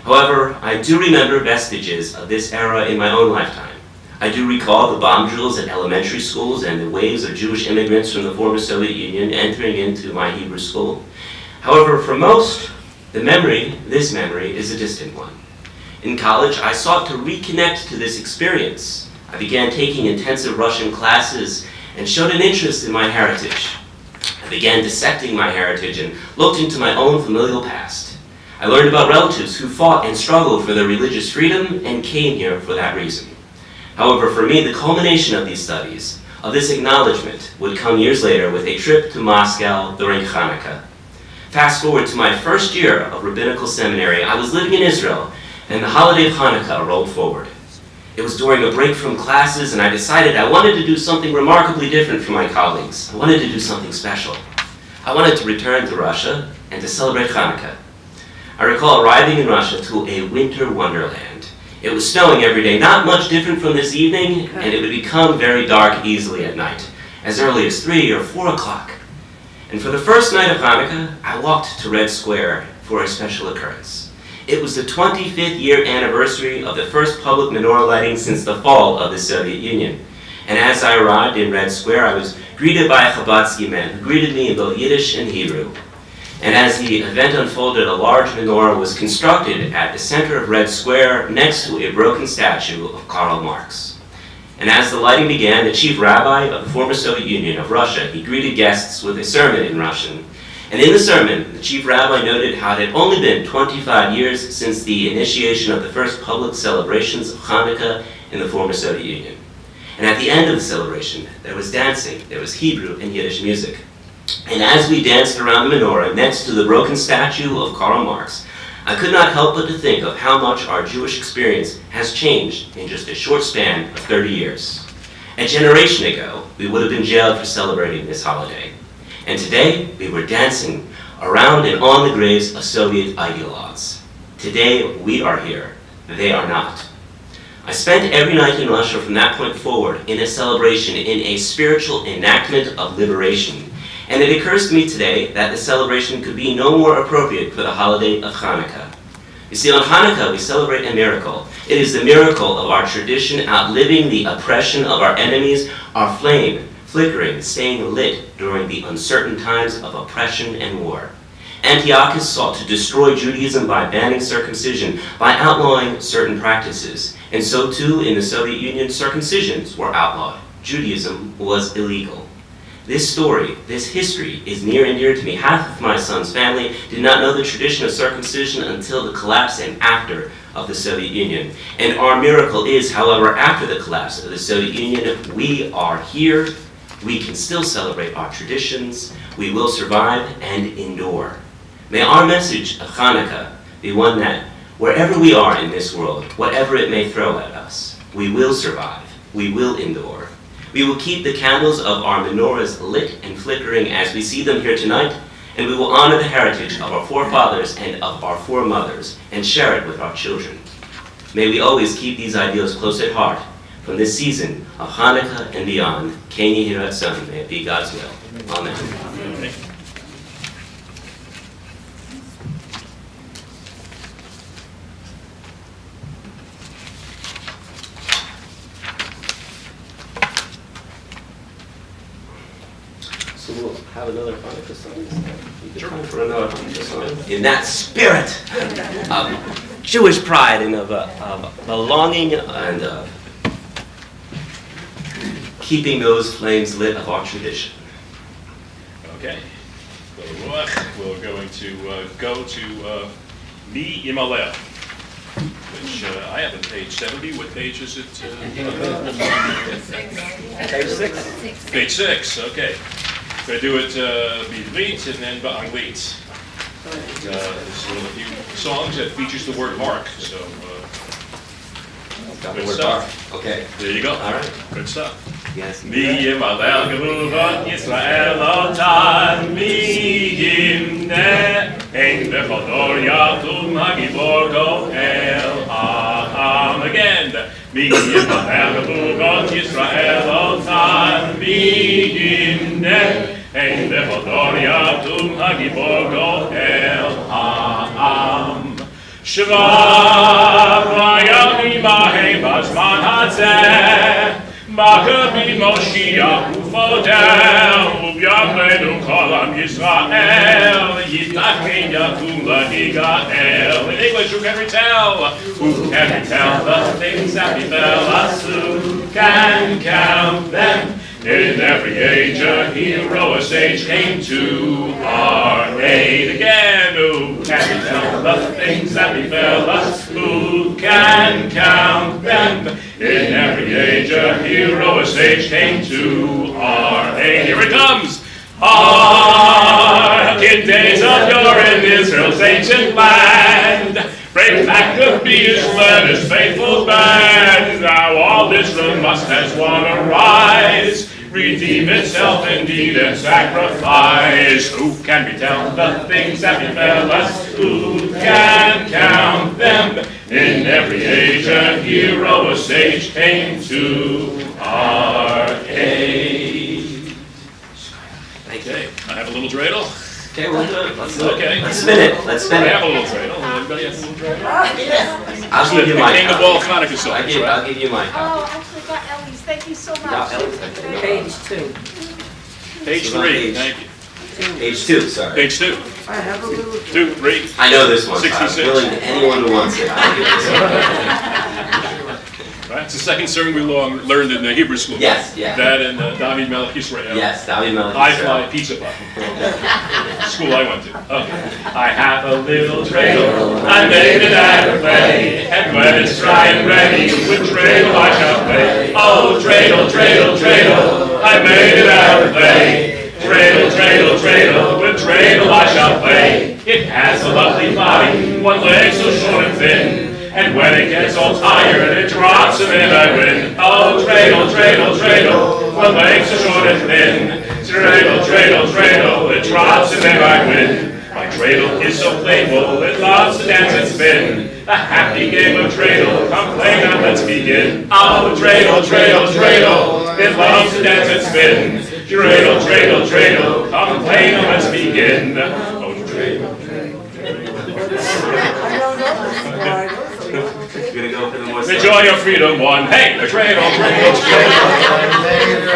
However, I do remember vestiges of this era in my own lifetime. I do recall the bomb drills at elementary schools and the waves of Jewish immigrants from the former Soviet Union entering into my Hebrew school. However, for most, this memory is a distant one. In college, I sought to reconnect to this experience. I began taking intensive Russian classes and showed an interest in my heritage. I began dissecting my heritage and looked into my own familial past. I learned about relatives who fought and struggled for their religious freedom and came here for that reason. However, for me, the culmination of these studies, of this acknowledgement, would come years later with a trip to Moscow during Hanukkah. Fast forward to my first year of rabbinical seminary, I was living in Israel, and the holiday of Hanukkah rolled forward. It was during a break from classes, and I decided I wanted to do something remarkably different from my colleagues. I wanted to do something special. I wanted to return to Russia and to celebrate Hanukkah. I recall arriving in Russia to a winter wonderland. It was snowing every day, not much different from this evening, and it would become very dark easily at night, as early as 3 or 4 o'clock. And for the first night of Hanukkah, I walked to Red Square for a special occurrence. It was the 25th year anniversary of the first public menorah lighting since the fall of the Soviet Union. And as I arrived in Red Square, I was greeted by a Chabbadsky man who greeted me in both Yiddish and Hebrew. And as the event unfolded, a large menorah was constructed at the center of Red Square next to a broken statue of Karl Marx. And as the lighting began, the chief rabbi of the former Soviet Union of Russia, he greeted guests with a sermon in Russian. And in the sermon, the chief rabbi noted how it had only been 25 years since the initiation of the first public celebrations of Hanukkah in the former Soviet Union. And at the end of the celebration, there was dancing, there was Hebrew and Yiddish music. And as we danced around the menorah next to the broken statue of Karl Marx, I could not help but to think of how much our Jewish experience has changed in just a short span of 30 years. A generation ago, we would have been jailed for celebrating this holiday. And today, we were dancing around and on the graves of Soviet ideologues. Today, we are here. They are not. I spent every night in Russia from that point forward in a celebration, in a spiritual enactment of liberation. And it occurs to me today that the celebration could be no more appropriate for the holiday of Hanukkah. You see, on Hanukkah, we celebrate a miracle. It is the miracle of our tradition outliving the oppression of our enemies, our flame flickering, staying lit during the uncertain times of oppression and war. Antiochus sought to destroy Judaism by banning circumcision, by outlawing certain practices. And so too, in the Soviet Union, circumcisions were outlawed. Judaism was illegal. This story, this history, is near and dear to me. Half of my son's family did not know the tradition of circumcision until the collapse and after of the Soviet Union. And our miracle is, however, after the collapse of the Soviet Union, we are here. We can still celebrate our traditions. We will survive and endure. May our message of Hanukkah be one that, wherever we are in this world, whatever it may throw at us, we will survive. We will endure. We will keep the candles of our menorahs lit and flickering as we see them here tonight, and we will honor the heritage of our forefathers and of our foremothers and share it with our children. May we always keep these ideals close at heart from this season of Hanukkah and beyond. Ken Yehi Ratzon, may it be God's will. Amen. So we'll have another Hanukkah song. Time for another Hanukkah song. In that spirit of Jewish pride and of belonging and of keeping those flames lit of our tradition.
Okay. We're going to go to Mi Imaleh, which I have on page 70. What page is it?
Page 6.
Page 6, okay. We're going to do it B'Ivrit and then Ba'anglit. There's one of the few songs that features the word mark, so
Got the
good
word
stuff.
bar. Okay.
There you go.
All right.
Good stuff.
Yes.
Mi Imaleh Gevurot Yisrael Otan Mi Yimneh Ein Bechador Yatum HaGibor Goel Ha'am. Again. Mi Imaleh Gevurot Yisrael Otan Mi Yimneh Ein Bechador Yatum HaGibor Goel Ha'am. Shva Vayami Mahe Bazman Hazeh Makabi Moshiach Ufodel Ubyamenu Kolam Yisrael Yitachin Yakum Lahigael. In English, who can retell? Who can retell the things that befell us? Who can count them? In every age a hero, a sage came to our aid. Again, who can tell the things that befell us? Who can count them? In every age a hero, a sage came to our aid. Here it comes! Hark in days of yore in Israel's ancient land, brave Maccabees led his faithful band. Now all Israel must as one arise, redeem itself in deed and sacrifice. Who can retell the things that befell us? Who can count them? In every age a hero, a sage came to our aid. Okay, I have a little dreidel.
Okay, we'll do it. Let's do it.
Okay.
Let's spin it. Let's spin
I
it.
have a little dreidel. Anybody have a little dreidel?
I'll give you my
King of
copy.
all Hanukkah songs, right?
I'll give you my copy.
Oh, actually got Ellie's. Thank you so much.
Got Ellie's, okay.
Page 2.
Page
So
3,
page-
thank you.
Page 2, sorry.
Page 2.
I have a little.
2, 3.
I know this one. So I'm
66.
willing to anyone who wants it. I'll give this one.
Right? It's the second sermon we learned in the Hebrew school.
Yes, yeah.
That and David Melech Yisrael.
Yes, David Melech
I
Yisrael.
fly pizza pie. School I went to. Okay. I have a little dreidel, I made it out of clay, and when it's dry and ready, with dreidel I shall play. Oh, dreidel, dreidel, dreidel, I made it out of clay. Dreidel, dreidel, dreidel, with dreidel I shall play. It has a lovely body, One leg so short and thin, and when it gets all tired, it drops and then I win. Oh, dreidel, dreidel, dreidel, one leg so short and thin. Dreidel, dreidel, dreidel, it drops and then I win. My dreidel is so playful, it loves to dance and spin. A happy game of dreidel, come play now, let's begin. Oh, dreidel, dreidel, dreidel, it loves to dance and spin. Dreidel, dreidel, dreidel, come play now, let's begin. Oh, dreidel, dreidel, dreidel.
I don't know this part.
You're gonna go for the more.
The joy of freedom won. Hey, the dreidel, dreidel, dreidel.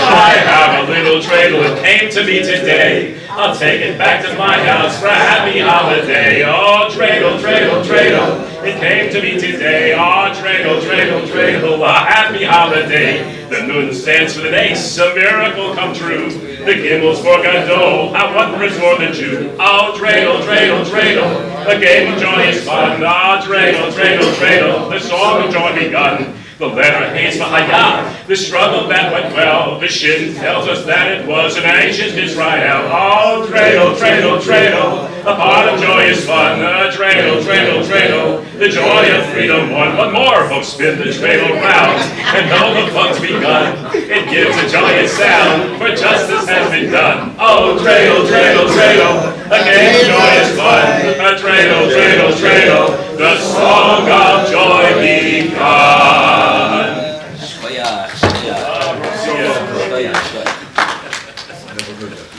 I have a little dreidel, it came to me today. I'll take it back to my house for a happy holiday. Oh, dreidel, dreidel, dreidel, it came to me today. Oh, dreidel, dreidel, dreidel, a happy holiday. The nun stands for the ace, a miracle come true. The gimmel's for Gadol, how wondrous more than Jew. Oh, dreidel, dreidel, dreidel, a game of joy is fun. Ah, dreidel, dreidel, dreidel, the song of joy begun. The letter H's for Hayah, the struggle that went well. The Shin tells us that it was an ancient Israel. Oh, dreidel, dreidel, dreidel, a part of joy is fun. Dreidel, dreidel, dreidel, the joy of freedom won. One more, folks, spin the dreidel round, and though the fun's begun, it gives a joyous sound, for justice has been done. Oh, dreidel, dreidel, dreidel, a game of joy is fun. Dreidel, dreidel, dreidel, the song of joy begun.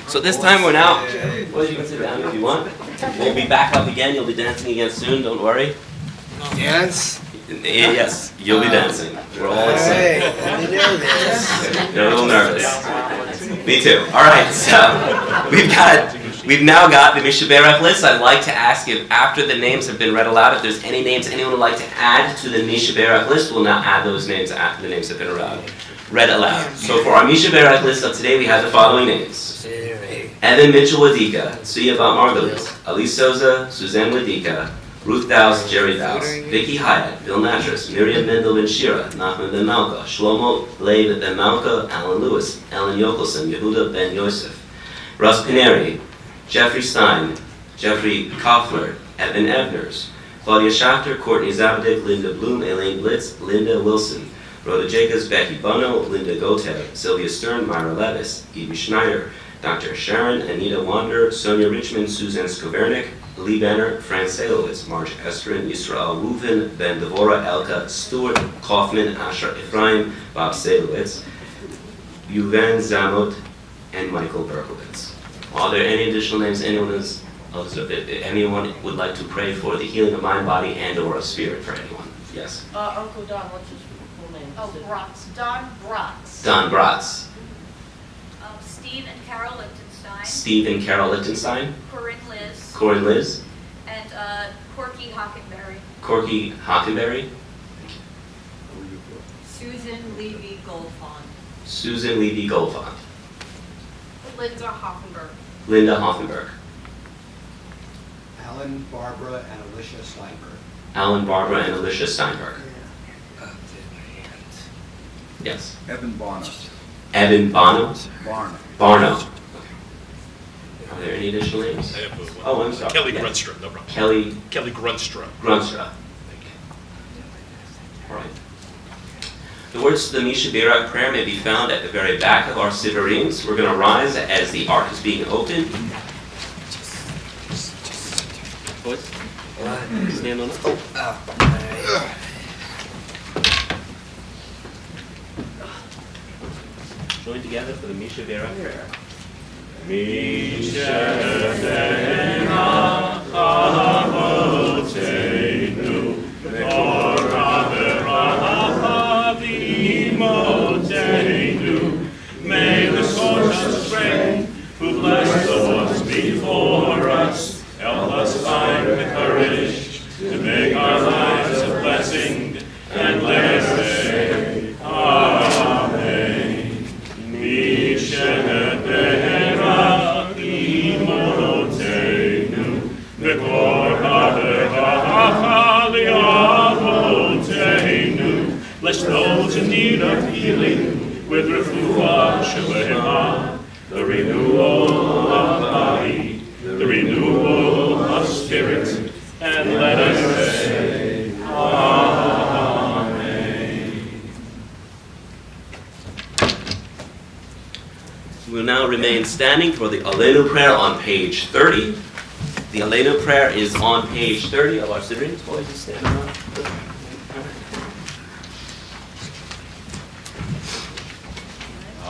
So this time we're now, well, you can sit down if you want. We'll be back up again. You'll be dancing again soon, don't worry.
Yes.
Yes, you'll be dancing. We're all excited. You're a little nervous. Me too. All right, so we've now got the Mishaberach list. I'd like to ask if after the names have been read aloud, if there's any names anyone would like to add to the Mishaberach list, we'll now add those names after the names have been read aloud. So for our Mishaberach list of today, we have the following names. Evan Mitchell Wadika, Suya Bat Margalit, Ali Souza, Suzanne Wadika, Ruth Dowse, Jerry Dowse, Vicky Hyatt, Bill Natras, Miriam Mendel Ben Shira, Nachman Ben Malka, Shlomo Leib Ben Malka, Alan Lewis, Alan Yokelson, Yehuda Ben Yosef, Russ Pineri, Jeffrey Stein, Jeffrey Koffler, Evan Evners, Claudia Schachter, Courtney Zabadik, Linda Bloom, Elaine Blitz, Linda Wilson, Rhoda Jacobs, Becky Bono, Linda Gotev, Sylvia Stern, Myra Levis, Evie Schneider, Dr. Sharon, Anita Wander, Sonia Richmond, Susan Skovernik, Lee Banner, Fran Salowitz, Marge Estrin, Yisrael Reuven, Ben Devora, Elka Stewart, Kaufman, Asher Ephraim, Bob Salowitz, Yuvan Zamot, and Michael Berkowitz. Are there any additional names anyone would like to pray for the healing of mind, body, and or of spirit for anyone? Yes.
Uncle Don, what's his full name?
Oh, Bratz, Don Bratz.
Don Bratz.
Steve and Carol Lichtenstein.
Steve and Carol Lichtenstein.
Corinne Liz.
Corinne Liz.
And Corky Hockenberry.
Corky Hockenberry.
Susan Levy Goldfond.
Susan Levy Goldfond.
Linda Hoffenberg.
Linda Hoffenberg.
Alan, Barbara, and Alicia Steinberg.
Alan, Barbara, and Alicia Steinberg. Yes.
Evan Bonner.
Evan Bonham.
Barner.
Barnum. Are there any additional names?
I have one.
Oh, I'm sorry.
Kelly
Yeah.
Grunstra, no problem.
Kelly
Kelly Grunstra.
Grunstra. All right. The words to the Mishaberach prayer may be found at the very back of our Sidurims. We're going to rise as the ark is being opened. Boys, stand on it. Join together for the Mishaberach prayer.
Mishaberach Avotenu, Torah V'Imotenu. May the source of strength, who bless the ones before us, help us find the courage to make our lives a blessing and let us say, Amen. Mishaberach Imotenu, Bless those in need of healing with refuah shalema. the renewal of body, the renewal of spirit, and let us say, Amen.
We'll now remain standing for the Aleinu prayer on page 30. The Aleinu prayer is on page 30 of our Siddur. Boys, just stand around.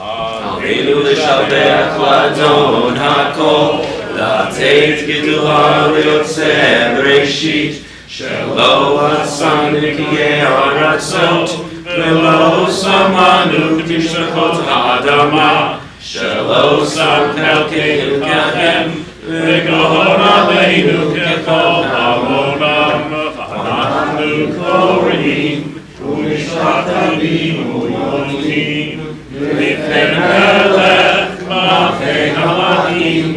Aleinu l'shabech l'adon hakol, לתת גדולה ליוצא בראשית, שלא עצרנו נקיי ארצות, ולא שמענו כמשחות האדמה, שלא שם חלקנו כהם, וגאון עלינו ככל עמונם, אנחנו קוראים ומשתחווים ומודים לפני מלך מלכי המלכים,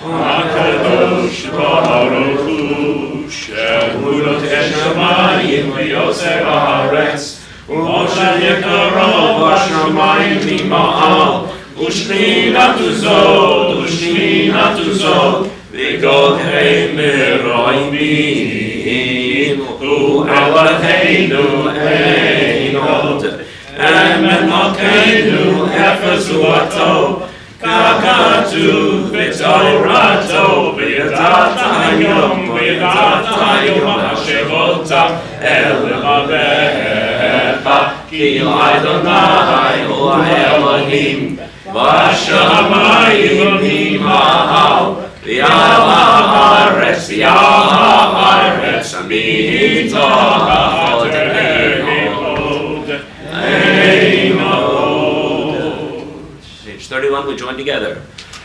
הקדוש ברוך הוא, שהוא נותן שמיים ויוצר הארץ, ומשה יקרו בשמיים ממעל, ושכינתו זאת, וגודל מרומים, הוא אלוהינו אין עוד, אמן מלכנו אפס הוא הטוב, ככתוב בתורתו, וידעת היום השבות אל לבביך, כי אדוני הוא האלוהים, בשמיים ממעל, ועל הארץ מתחת אין עוד. Page 31, we join together.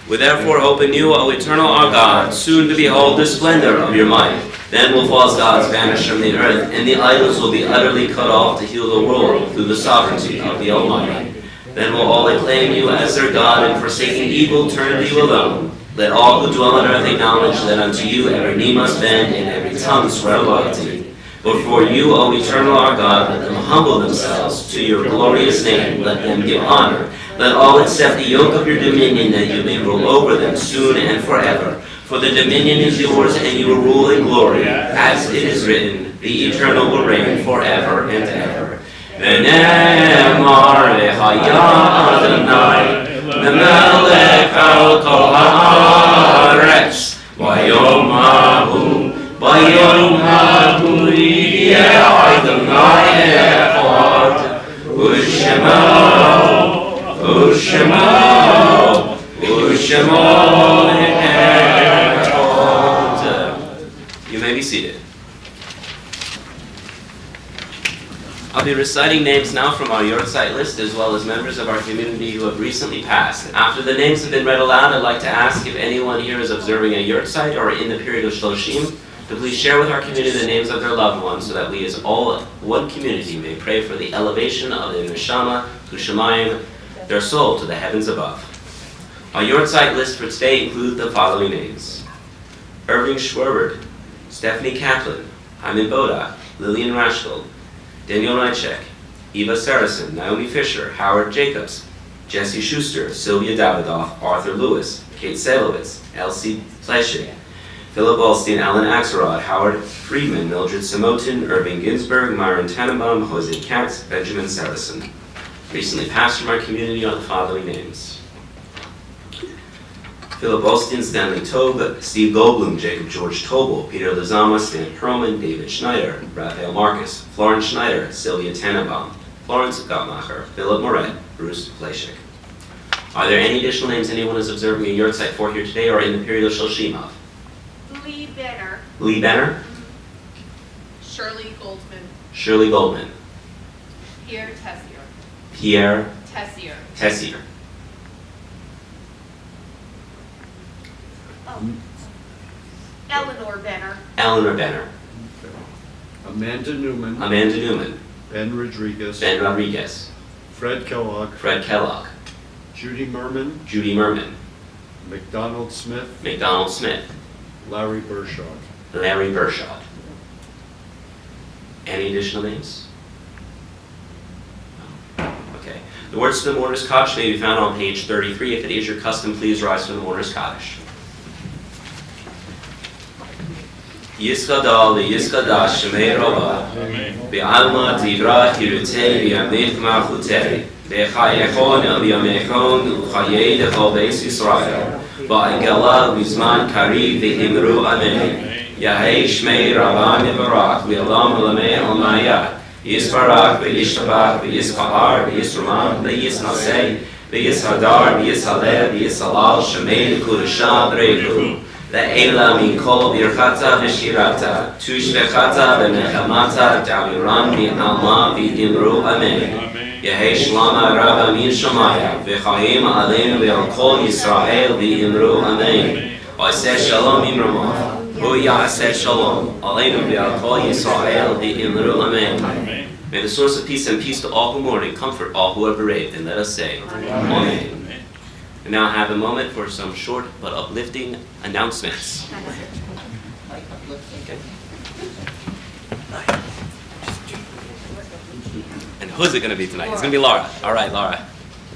We therefore hope in you, O eternal our God, soon to behold the splendor of your might. Then will false gods vanish from the earth, and the idols will be utterly cut off to heal the world through the sovereignty of the Almighty. Then will all acclaim you as their God, and forsaking evil turn to you alone. Let all who dwell on earth acknowledge that unto you every knee must bend and every tongue swear loyalty. Before you, O eternal our God, let them humble themselves to your glorious name. Let them give honor. Let all accept the yoke of your dominion, that you may rule over them soon and forever. For the dominion is yours, and you will rule in glory. As it is written, the eternal will reign forever and ever. ונאמר והיה אדוני למלך על כל הארץ, ביום ההוא יהיה אדוני אחד, ושמו אחד. You may be seated. I'll be reciting names now from our Yortzeit list, as well as members of our community who have recently passed. After the names have been read aloud, I'd like to ask if anyone here is observing a Yortzeit or in the period of Shloshim, to please share with our community the names of their loved ones, so that we as all one community may pray for the elevation of the Neshama, Kushamayim, their soul to the heavens above. Our Yortzeit list for today includes the following names: Irving Schwerbert, Stephanie Kaplan, Hyman Boda, Lillian Rashgold, Daniel Reichek, Eva Saracen, Naomi Fisher, Howard Jacobs, Jesse Schuster, Sylvia Davidoff, Arthur Lewis, Kate Salowitz, Elsie Pleshik, Philip Alstein, Alan Axelrod, Howard Friedman, Mildred Samotin, Irving Ginsberg, Myron Tannenbaum, Jose Katz, Benjamin Saracen. Recently passed from our community are the following names: Philip Alstein, Stanley Tobe, Steve Goldblum, Jacob George Tobel, Peter Lizama, Stan Perlman, David Schneider, Raphael Marcus, Florence Schneider, Sylvia Tannenbaum, Florence Gottmacher, Philip Moret, Bruce Pleshik. Are there any additional names anyone is observing a Yortzeit for here today or in the period of Shloshim of?
Lee Benner.
Lee Benner,
Shirley Goldman.
Shirley Goldman,
Pierre Tessier.
Pierre
Tessier.
Tessier,
Eleanor Benner.
Eleanor Benner,
Amanda Newman,
Amanda Newman,
Ben Rodriguez,
Ben Rodriguez,
Fred Kellogg,
Fred Kellogg,
Judy Merman,
Judy Merman,
McDonald Smith,
McDonald Smith,
Larry Bershog.
Larry Bershot. Any additional names? No. Okay. The words to the mourner's Kaddish may be found on page 33. If it is your custom, please rise for the mourner's Kaddish. Yiskadal v'yiskadash shemei rabah be'alma divra hirutei v'yamech malchutei be'chayechon v'yamechon u'chayei lechol beis Yisrael ba'agala v'zman kariv v'himru amen Yahei shmei rabah nebarak v'yalam v'lamei almayat Yisbarak v'yishtabach v'yiskahar v'yisramam v'yisnasei v'yishadar v'yishaleh v'yishalal shemei l'kudashah b'reichu Le'ela mikol birchata v'shirata tushvechata v'nechamata daviran v'alma v'imru amen Yehei shlama rabba min shamaya v'chaim aleinu v'al kol Yisrael v'imru amen V'aseh shalom imramav V'yaseh shalom aleinu v'al kol Yisrael v'imru amen May the source of peace and peace to all who mourn and comfort all who are bereaved, and let us say, Amen. And now have a moment for some short but uplifting announcements. Okay. And who's it going to be tonight? It's going to be Laura. All right, Laura.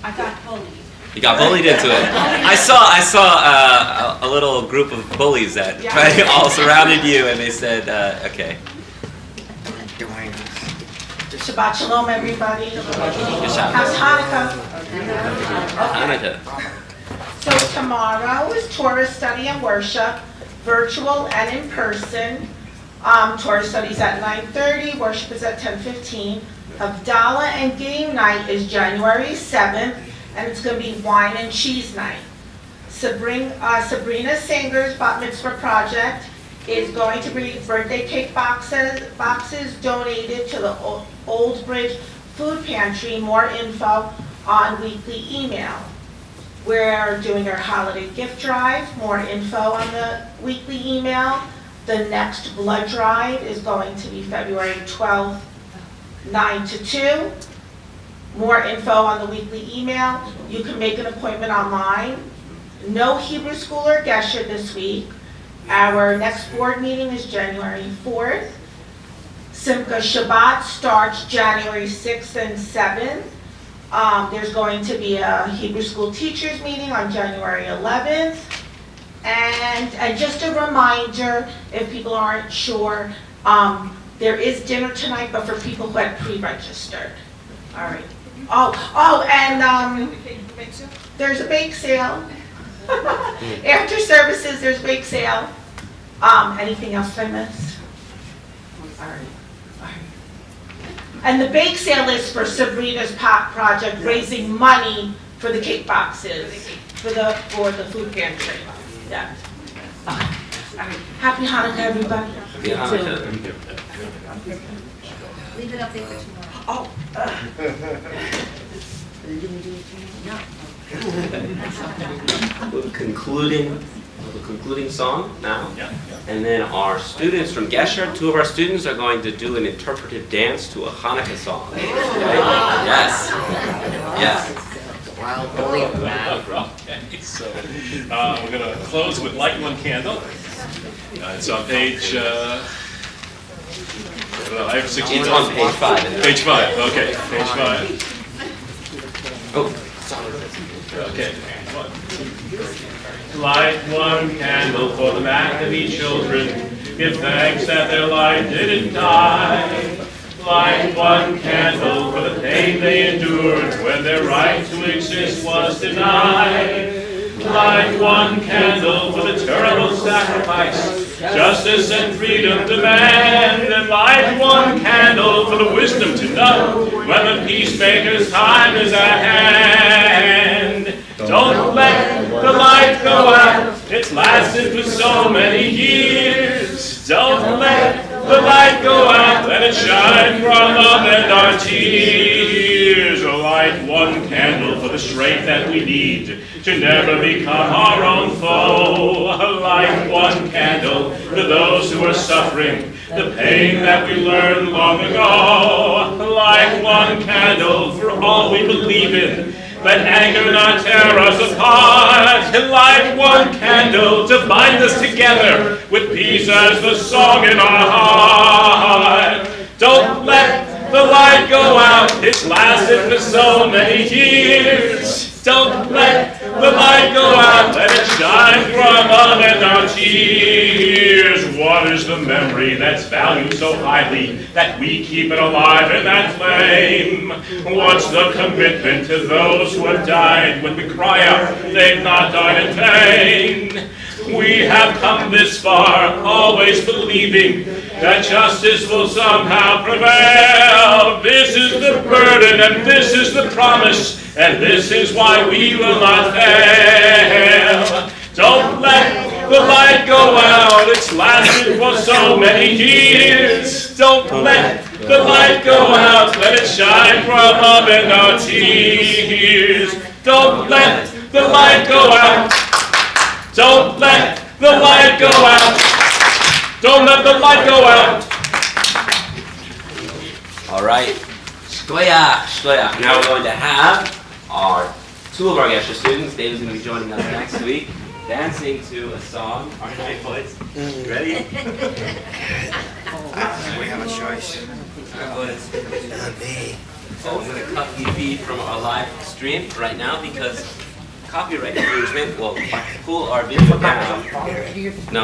I got bullied.
You got bullied into it. I saw a little group of bullies that all surrounded you, and they said, okay.
Shabbat Shalom, everybody. How's Hanukkah?
Hanukkah.
So tomorrow is Torah study and worship, virtual and in person. Torah study's at 9:30, worship is at 10:15. Havdalah and game night is January 7th, and it's going to be wine and cheese night. Sabrina Singer's Bat Mitzvah project is going to bring birthday cake boxes donated to the Old Bridge Food Pantry. More info on weekly email. We're doing our holiday gift drive. More info on the weekly email. The next blood drive is going to be February 12th, 9 to 2. More info on the weekly email. You can make an appointment online. No Hebrew school or Gesher this week. Our next board meeting is January 4th. Simcha Shabbat starts January 6th and 7th. There's going to be a Hebrew school teachers meeting on January 11th. And just a reminder, if people aren't sure, there is dinner tonight, but for people who had pre-registered. All right. And there's a bake sale. After services, there's a bake sale. Anything else I missed? All right. And the bake sale is for Sabrina's project, raising money for the cake boxes, for the food pantry. Yeah. All right. Happy Hanukkah, everybody.
Happy Hanukkah.
Leave it up there for tomorrow. Concluding song now. And then our students from Gesher, 2 of our students are going to do an interpretive dance to a Hanukkah song. Okay? Yes.
Okay, so we're going to close with Light One Candle. It's on page, I have 6
It's on page 5.
Page 5, okay, page 5.
Oh.
Okay. Light one candle for the Maccabee children. Give thanks that their light didn't die. Light one candle for the pain they endured when their right to exist was denied. Light one candle for the terrible sacrifice justice and freedom demand. And light one candle for the wisdom to know when the peacemaker's time is at hand. Don't let the light go out, it's lasted for so many years. Don't let the light go out, let it shine for our love and our tears. Light one candle for the strength that we need to never become our own foe. Light one candle for those who are suffering the pain that we learned long ago. Light one candle for all we believe in. Let anger not tear us apart. Light one candle to bind us together with peace as the song in our heart. Don't let the light go out. It's lasted for so many years. Don't let the light go out. Let it shine from amid our tears. What is the memory that's valued so highly that we keep it alive in that flame? What's the commitment to those who have died when we cry out they've not died in vain? We have come this far, always believing that justice will somehow prevail. This is the burden and this is the promise, and this is why we will not fail. Don't let the light go out. It's lasted for so many years. Don't let the light go out. Let it shine from up in our tears. Don't let the light go out. Don't let the light go out. Don't let the light go out.
All right. Shkoyach, shkoyach. Now we're going to have two of our Gesher students. David's going to be joining us next week, dancing to a song. All right, boys. Ready?
We have a choice.
So I'm going to cut the feed from our live stream right now because copyright infringement will pull our video down. No.